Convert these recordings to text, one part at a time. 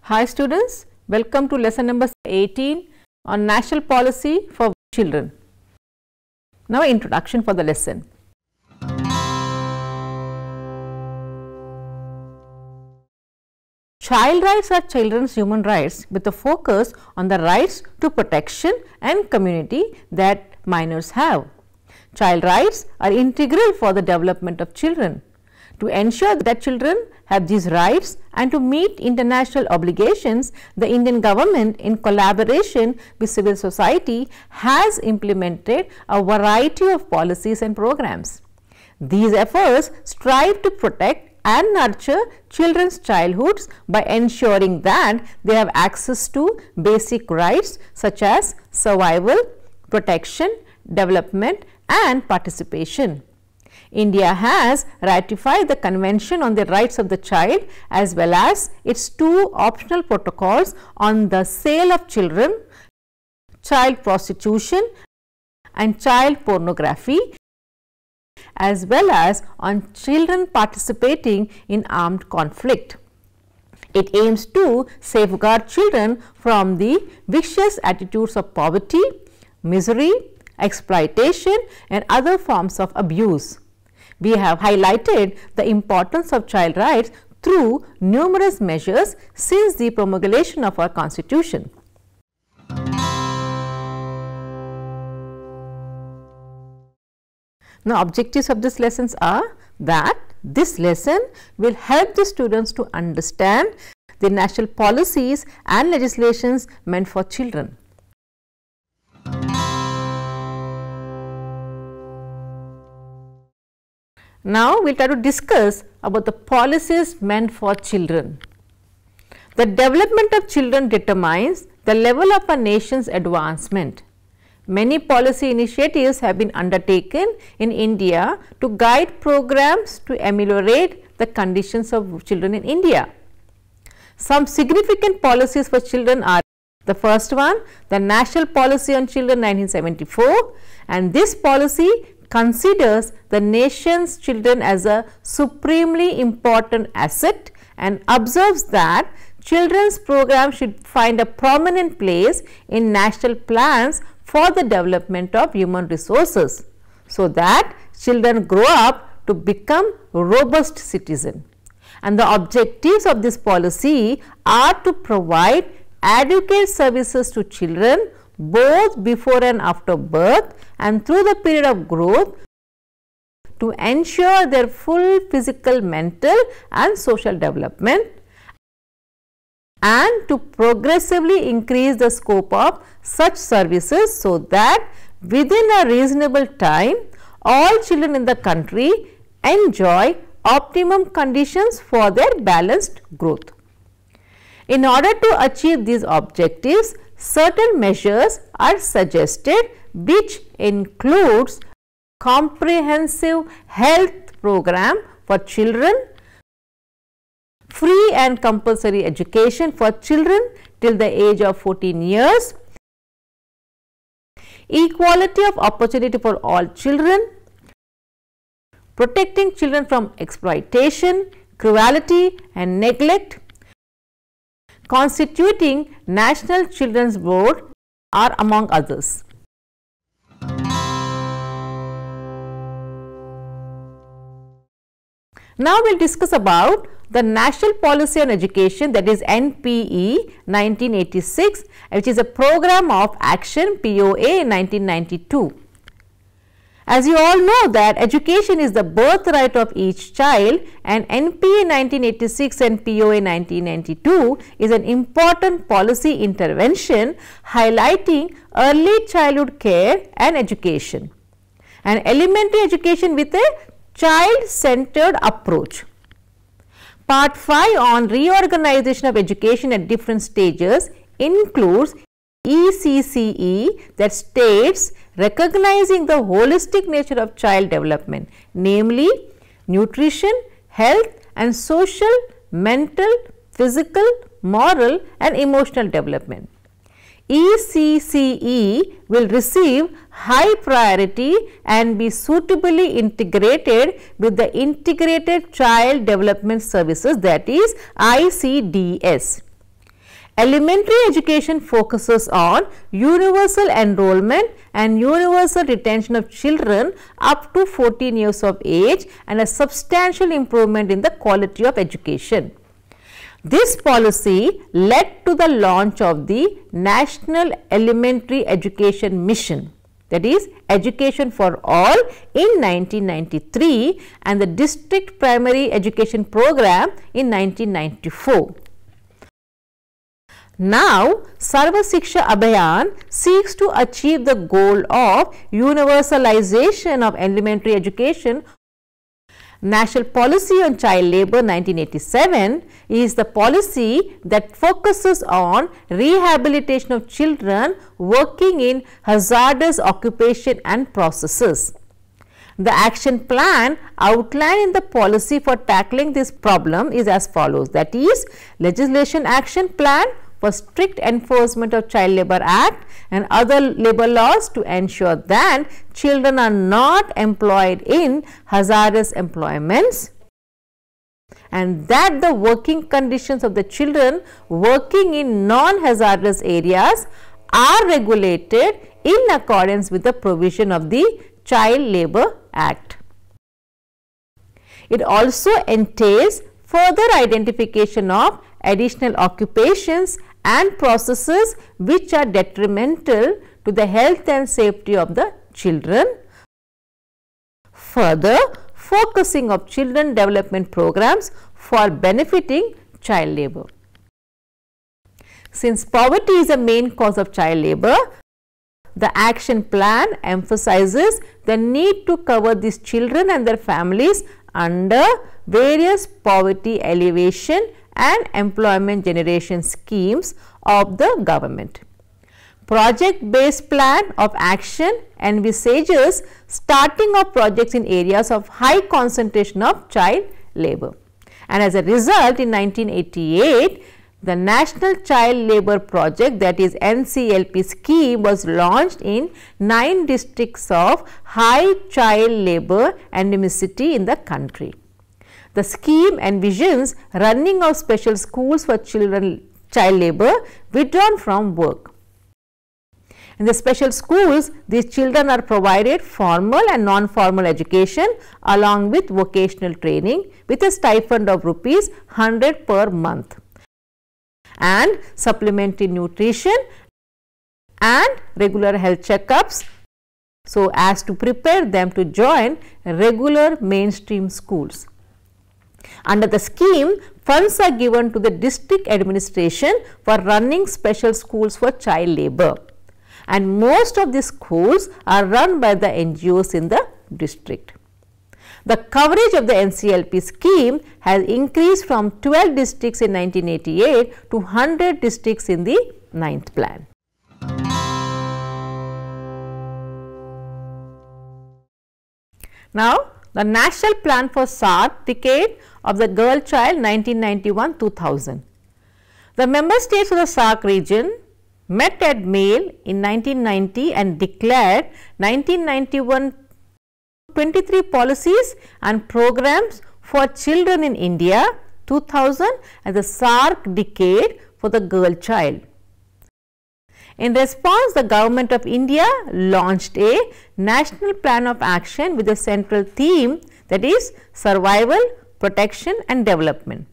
Hi students, welcome to lesson number 18 on National Policy for Children. Now introduction for the lesson. Child rights are children's human rights with a focus on the rights to protection and community that minors have. Child rights are integral for the development of children. To ensure that children have these rights and to meet international obligations, the Indian government in collaboration with civil society has implemented a variety of policies and programs. These efforts strive to protect and nurture children's childhoods by ensuring that they have access to basic rights such as survival, protection, development and participation. India has ratified the Convention on the Rights of the Child as well as its two optional protocols on the sale of children, child prostitution and child pornography, as well as on children participating in armed conflict. It aims to safeguard children from the vicious attitudes of poverty, misery, exploitation and other forms of abuse. We have highlighted the importance of child rights through numerous measures since the promulgation of our Constitution. Now, objectives of this lessons are that this lesson will help the students to understand the national policies and legislations meant for children. Now, we will try to discuss about the policies meant for children. The development of children determines the level of a nation's advancement. Many policy initiatives have been undertaken in India to guide programs to ameliorate the conditions of children in India. Some significant policies for children are: the first one, the National Policy on Children 1974, and this policy considers the nation's children as a supremely important asset and observes that children's programs should find a prominent place in national plans for the development of human resources, so that children grow up to become robust citizens. And the objectives of this policy are to provide adequate services to children both before and after birth and through the period of growth to ensure their full physical, mental and social development, and to progressively increase the scope of such services so that within a reasonable time all children in the country enjoy optimum conditions for their balanced growth. In order to achieve these objectives, certain measures are suggested which includes comprehensive health program for children, free and compulsory education for children till the age of 14 years, equality of opportunity for all children, protecting children from exploitation, cruelty and neglect, constituting National Children's Board are among others. Now, we will discuss about the National Policy on Education, that is NPE 1986, which is a program of action POA 1992. As you all know that education is the birthright of each child, and NPA 1986 and POA 1992 is an important policy intervention highlighting early childhood care and education and elementary education with a child-centered approach. Part 5 on reorganization of education at different stages includes ECCE, that states recognizing the holistic nature of child development, namely nutrition, health and social, mental, physical, moral and emotional development. ECCE will receive high priority and be suitably integrated with the Integrated Child Development Services, that is ICDS. Elementary education focuses on universal enrollment and universal retention of children up to 14 years of age and a substantial improvement in the quality of education. This policy led to the launch of the National Elementary Education Mission, that is Education for All, in 1993 and the District Primary Education Program in 1994. Now, 𝗧𝗦𝗔𝗧 𝗚𝗏𝗧 seeks to achieve the goal of universalization of elementary education. National Policy on Child Labour 1987 is the policy that focuses on rehabilitation of children working in hazardous occupation and processes. The action plan outlined in the policy for tackling this problem is as follows, that is, Legislation Action Plan for strict enforcement of Child Labour Act and other labour laws to ensure that children are not employed in hazardous employments and that the working conditions of the children working in non-hazardous areas are regulated in accordance with the provision of the Child Labour Act. It also entails further identification of additional occupations and processes which are detrimental to the health and safety of the children. Further, focusing of children development programs for benefiting child labour. Since poverty is a main cause of child labour, the action plan emphasizes the need to cover these children and their families under various poverty alleviation and employment generation schemes of the government. Project based plan of action envisages starting of projects in areas of high concentration of child labour, and as a result in 1988 the National Child Labour Project, that is NCLP scheme, was launched in 9 districts of high child labour endemicity in the country. The scheme envisions running of special schools for child labour withdrawn from work. In the special schools, these children are provided formal and non-formal education along with vocational training with a stipend of ₹100 per month and supplementary nutrition and regular health checkups so as to prepare them to join regular mainstream schools. Under the scheme, funds are given to the district administration for running special schools for child labour, and most of these schools are run by the NGOs in the district. The coverage of the NCLP scheme has increased from 12 districts in 1988 to 100 districts in the 9th plan. Now, the National Plan for SAARC Decade of the Girl Child 1991-2000. The member states of the SAARC region met at Male in 1990 and declared 1991 23 policies and programs for children in India 2000 as the SAARC Decade for the Girl Child. In response, the Government of India launched a National Plan of Action with a central theme, that is survival, protection and development.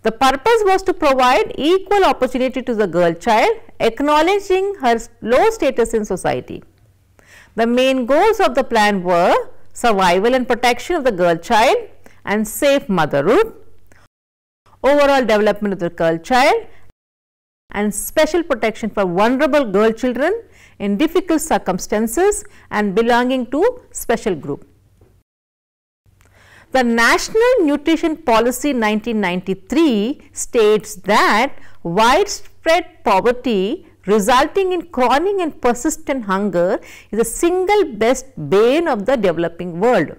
The purpose was to provide equal opportunity to the girl child, acknowledging her low status in society. The main goals of the plan were survival and protection of the girl child and safe motherhood, overall development of the girl child and special protection for vulnerable girl children in difficult circumstances and belonging to special group. The National Nutrition Policy 1993 states that widespread poverty resulting in chronic and persistent hunger is the single best bane of the developing world.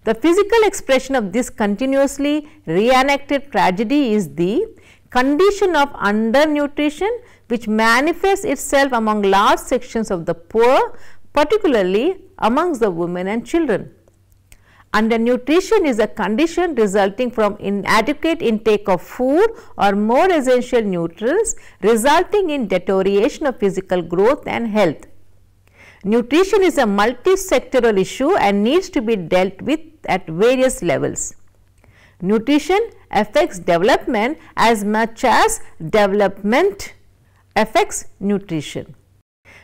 The physical expression of this continuously reenacted tragedy is the condition of undernutrition, which manifests itself among large sections of the poor, particularly amongst the women and children. Undernutrition is a condition resulting from inadequate intake of food or more essential nutrients, resulting in deterioration of physical growth and health. Nutrition is a multi-sectoral issue and needs to be dealt with at various levels. Nutrition affects development as much as development affects nutrition.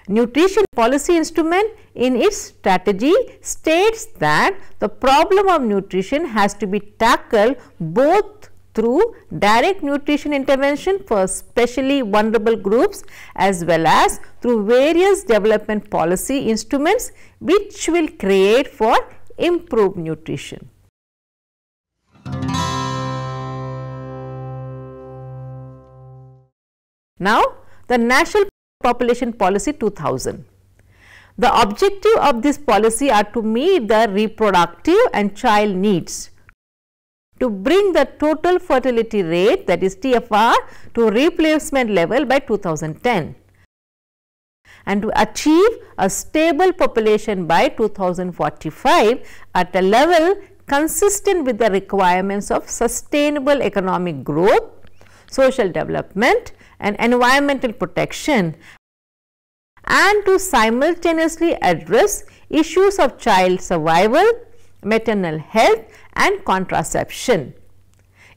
Nutrition policy instrument in its strategy states that the problem of nutrition has to be tackled both through direct nutrition intervention for specially vulnerable groups as well as through various development policy instruments which will create for improved nutrition. Now, the National Population Policy 2000. The objective of this policy are to meet the reproductive and child needs, to bring the total fertility rate, that is TFR, to replacement level by 2010 and to achieve a stable population by 2045 at a level consistent with the requirements of sustainable economic growth, social development and environmental protection, and to simultaneously address issues of child survival, maternal health and contraception.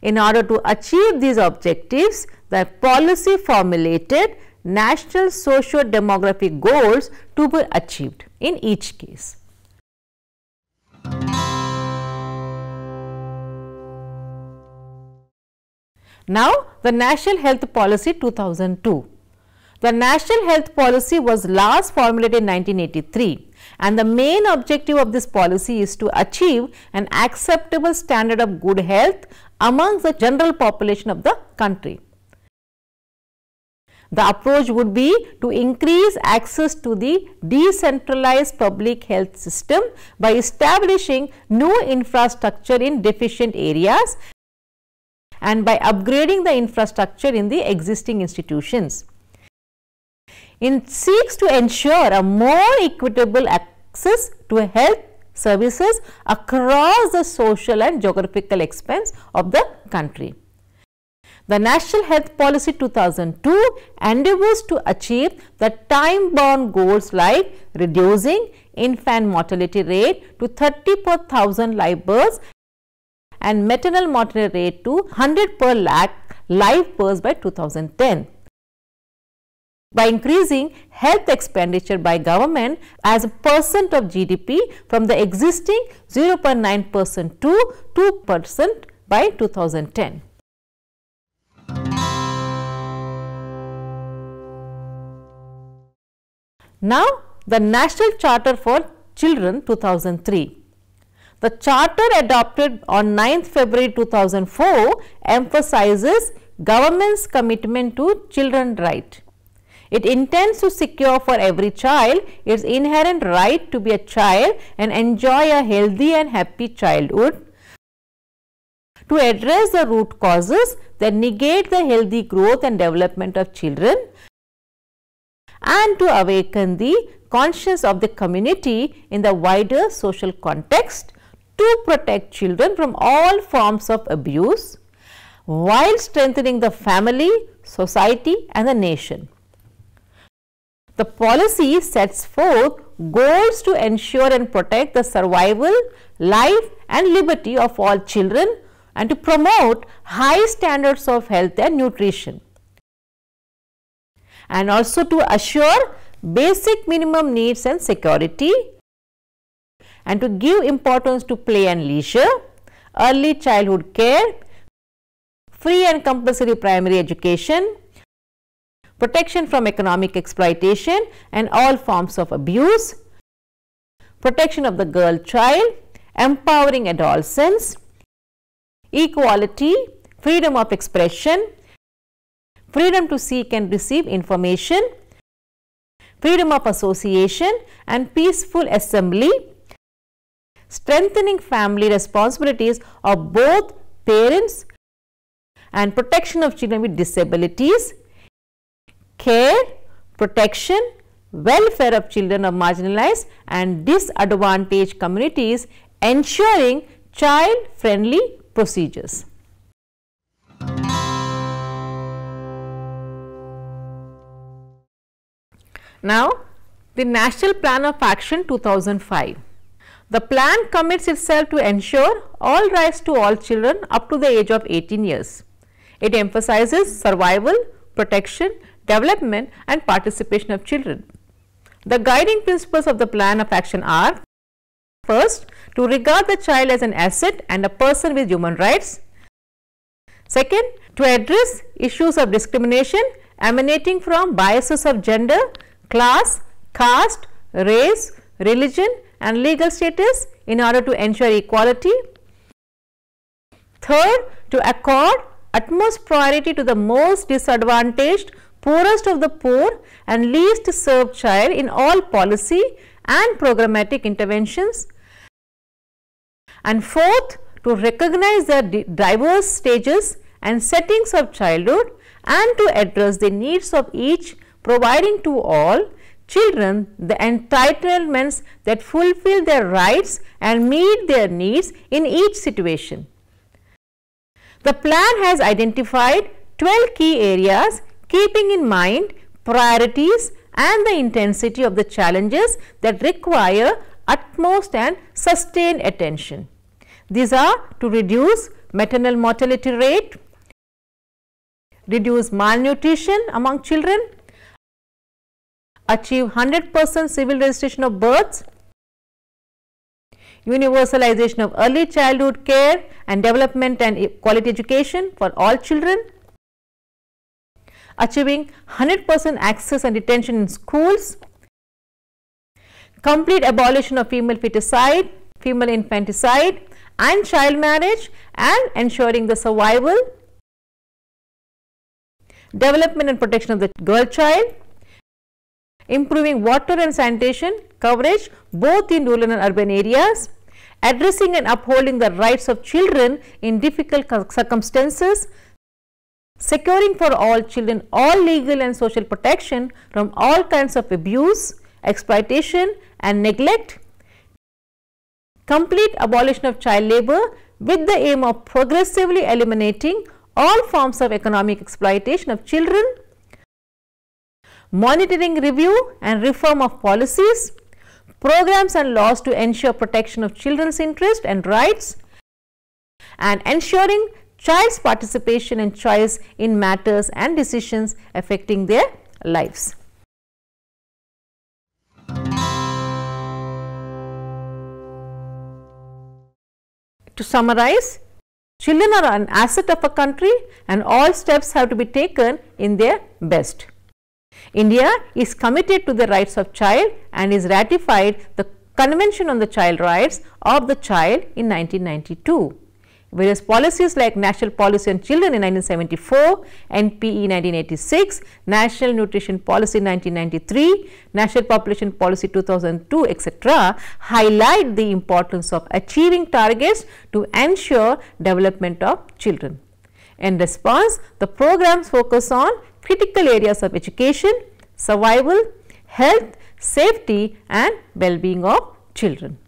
In order to achieve these objectives, the policy formulated national socio-demographic goals to be achieved in each case. Now, the National Health Policy 2002. The National Health Policy was last formulated in 1983 and the main objective of this policy is to achieve an acceptable standard of good health amongst the general population of the country. The approach would be to increase access to the decentralized public health system by establishing new infrastructure in deficient areas and by upgrading the infrastructure in the existing institutions. It seeks to ensure a more equitable access to health services across the social and geographical expanse of the country. The National Health Policy 2002 endeavors to achieve the time-bound goals like reducing infant mortality rate to 30 per 1000 live births and maternal mortality rate to 100 per lakh live births by 2010. By increasing health expenditure by government as a percent of GDP from the existing 0.9% to 2% by 2010. Now, the National Charter for Children 2003. The Charter adopted on 9th February 2004 emphasizes government's commitment to children's rights. It intends to secure for every child its inherent right to be a child and enjoy a healthy and happy childhood, to address the root causes that negate the healthy growth and development of children, and to awaken the conscience of the community in the wider social context to protect children from all forms of abuse while strengthening the family, society and the nation. The policy sets forth goals to ensure and protect the survival, life and liberty of all children and to promote high standards of health and nutrition, and also to assure basic minimum needs and security, and to give importance to play and leisure, early childhood care, free and compulsory primary education, protection from economic exploitation and all forms of abuse, protection of the girl child, empowering adolescents, equality, freedom of expression, freedom to seek and receive information, freedom of association and peaceful assembly, strengthening family responsibilities of both parents and protection of children with disabilities, care, protection, welfare of children of marginalized and disadvantaged communities, ensuring child-friendly procedures. Now, the National Plan of Action 2005. The plan commits itself to ensure all rights to all children up to the age of 18 years. It emphasizes survival, protection, development and participation of children. The guiding principles of the plan of action are: first, to regard the child as an asset and a person with human rights. Second, to address issues of discrimination emanating from biases of gender, class, caste, race, religion and legal status in order to ensure equality. Third, to accord utmost priority to the most disadvantaged, poorest of the poor and least served child in all policy and programmatic interventions. And fourth, to recognize the diverse stages and settings of childhood and to address the needs of each, providing to all children the entitlements that fulfill their rights and meet their needs in each situation. The plan has identified 12 key areas, keeping in mind priorities and the intensity of the challenges that require utmost and sustained attention. These are to reduce maternal mortality rate, reduce malnutrition among children, achieve 100% civil registration of births, universalization of early childhood care and development and quality education for all children, achieving 100% access and retention in schools, complete abolition of female feticide, female infanticide and child marriage and ensuring the survival, development and protection of the girl child, improving water and sanitation coverage both in rural and urban areas, addressing and upholding the rights of children in difficult circumstances, securing for all children all legal and social protection from all kinds of abuse, exploitation and neglect, complete abolition of child labor with the aim of progressively eliminating all forms of economic exploitation of children, monitoring, review and reform of policies, programs and laws to ensure protection of children's interests and rights, and ensuring child's participation and choice in matters and decisions affecting their lives. To summarize, children are an asset of a country and all steps have to be taken in their best. India is committed to the rights of child and is ratified the Convention on the Child Rights of the Child in 1992. Various policies like National Policy on Children in 1974, NPE 1986, National Nutrition Policy 1993, National Population Policy 2002, etc. highlight the importance of achieving targets to ensure development of children. In response, the programs focus on critical areas of education, survival, health, safety and well-being of children.